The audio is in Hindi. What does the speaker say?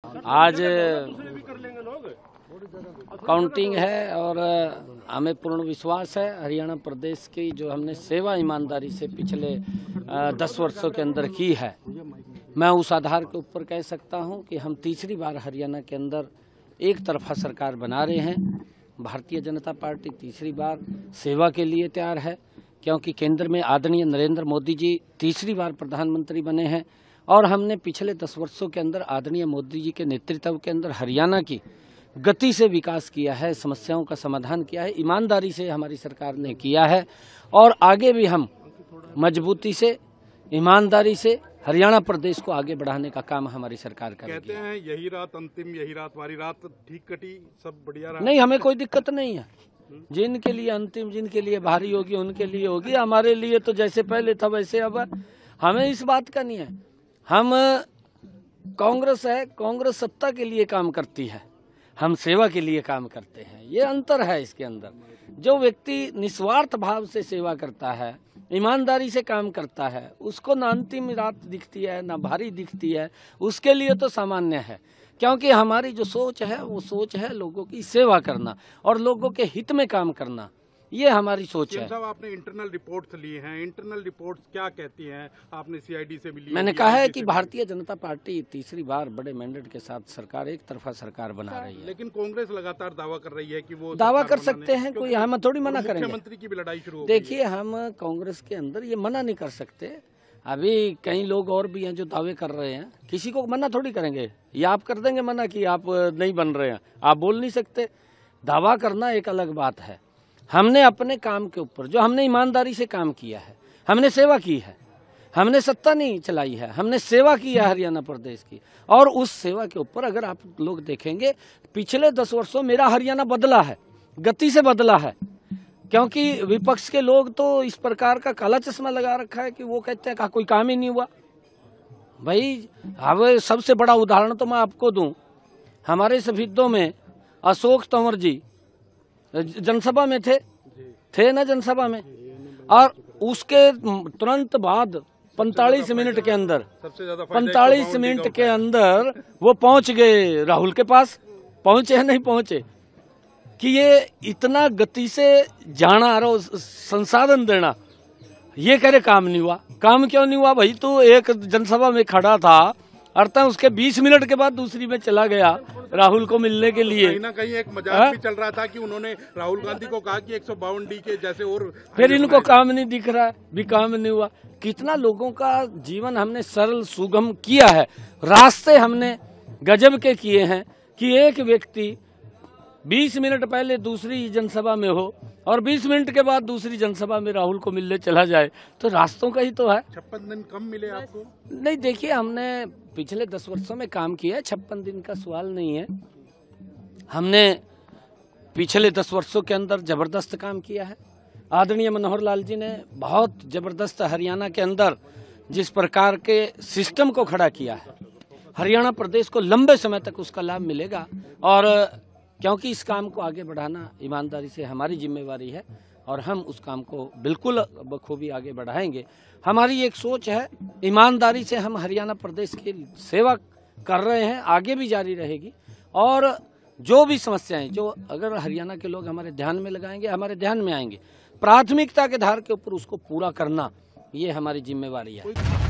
आज काउंटिंग है और हमें पूर्ण विश्वास है हरियाणा प्रदेश की जो हमने सेवा ईमानदारी से पिछले 10 वर्षों के अंदर की है, मैं उस आधार के ऊपर कह सकता हूं कि हम तीसरी बार हरियाणा के अंदर एक तरफा सरकार बना रहे हैं। भारतीय जनता पार्टी तीसरी बार सेवा के लिए तैयार है, क्योंकि केंद्र में आदरणीय नरेंद्र मोदी जी तीसरी बार प्रधानमंत्री बने हैं और हमने पिछले 10 वर्षों के अंदर आदरणीय मोदी जी के नेतृत्व के अंदर हरियाणा की गति से विकास किया है, समस्याओं का समाधान किया है, ईमानदारी से हमारी सरकार ने किया है और आगे भी हम मजबूती से, ईमानदारी से हरियाणा प्रदेश को आगे बढ़ाने का काम हमारी सरकार करेगी। कहते हैं यही रात अंतिम, यही रात वारी रात ठीक कटी, सब बढ़िया रहा। नहीं, हमें कोई दिक्कत नहीं है। जिनके लिए अंतिम, जिनके लिए भारी होगी उनके लिए होगी, हमारे लिए तो जैसे पहले था वैसे अब। हमें इस बात का नहीं है। हम कांग्रेस है, कांग्रेस सत्ता के लिए काम करती है, हम सेवा के लिए काम करते हैं। ये अंतर है इसके अंदर। जो व्यक्ति निस्वार्थ भाव से सेवा करता है, ईमानदारी से काम करता है, उसको ना अंतिम रात दिखती है ना भारी दिखती है, उसके लिए तो सामान्य है। क्योंकि हमारी जो सोच है वो सोच है लोगों की सेवा करना और लोगों के हित में काम करना, ये हमारी सोच है। साहब, आपने इंटरनल रिपोर्ट्स ली हैं, इंटरनल रिपोर्ट्स क्या कहती हैं? आपने सीआईडी से भी ली? मैंने कहा है कि भारतीय जनता पार्टी तीसरी बार बड़े मैंडेट के साथ सरकार एक तरफा सरकार बना रही है। लेकिन कांग्रेस लगातार दावा कर रही है कि वो दावा कर सकते हैं, कोई हम थोड़ी मना करेंगे। मुख्यमंत्री की भी लड़ाई शुरू हो गई। देखिए, हम कांग्रेस के अंदर ये मना नहीं कर सकते। अभी कई लोग और भी हैं जो दावे कर रहे हैं, किसी को मना थोड़ी करेंगे। ये आप कर देंगे मना कि आप नहीं बन रहे हैं, आप बोल नहीं सकते। दावा करना एक अलग बात है। हमने अपने काम के ऊपर जो हमने ईमानदारी से काम किया है, हमने सेवा की है, हमने सत्ता नहीं चलाई है, हमने सेवा की है हरियाणा प्रदेश की। और उस सेवा के ऊपर अगर आप लोग देखेंगे, पिछले 10 वर्षों मेरा हरियाणा बदला है, गति से बदला है। क्योंकि विपक्ष के लोग तो इस प्रकार का काला चश्मा लगा रखा है कि वो कहते हैं कि कोई काम ही नहीं हुआ। भाई, अब सबसे बड़ा उदाहरण तो मैं आपको दूं। हमारे शहीदों में अशोक तंवर जी जनसभा में थे ना जनसभा में, और उसके तुरंत बाद 45 मिनट के अंदर 45 मिनट के अंदर वो पहुंच गए राहुल के पास। पहुंचे या नहीं पहुंचे कि ये इतना गति से जाना और संसाधन देना, ये करे काम नहीं हुआ। काम क्यों नहीं हुआ भाई? तो एक जनसभा में खड़ा था, अर्थात उसके 20 मिनट के बाद दूसरी में चला गया राहुल को मिलने के लिए। कहीं ना कहीं एक मजाक भी चल रहा था कि उन्होंने राहुल गांधी को कहा कि 152 डी के जैसे और फिर इनको काम नहीं दिख रहा है, भी काम नहीं हुआ। कितना लोगों का जीवन हमने सरल सुगम किया है, रास्ते हमने गजब के किए हैं कि एक व्यक्ति 20 मिनट पहले दूसरी जनसभा में हो और 20 मिनट के बाद दूसरी जनसभा में राहुल को मिलने चला जाए, तो रास्तों का ही तो है। 56 दिन कम मिले आपको? नहीं, देखिए, हमने पिछले 10 वर्षों में काम किया है, 56 दिन का सवाल नहीं है। हमने पिछले 10 वर्षों के अंदर जबरदस्त काम किया है। आदरणीय मनोहर लाल जी ने बहुत जबरदस्त हरियाणा के अंदर जिस प्रकार के सिस्टम को खड़ा किया है, हरियाणा प्रदेश को लंबे समय तक उसका लाभ मिलेगा। और क्योंकि इस काम को आगे बढ़ाना ईमानदारी से हमारी जिम्मेवारी है और हम उस काम को बिल्कुल बखूबी आगे बढ़ाएंगे। हमारी एक सोच है, ईमानदारी से हम हरियाणा प्रदेश की सेवा कर रहे हैं, आगे भी जारी रहेगी। और जो भी समस्याएं जो अगर हरियाणा के लोग हमारे ध्यान में लगाएंगे, हमारे ध्यान में आएंगे, प्राथमिकता के आधार के ऊपर उसको पूरा करना, ये हमारी जिम्मेवारी है।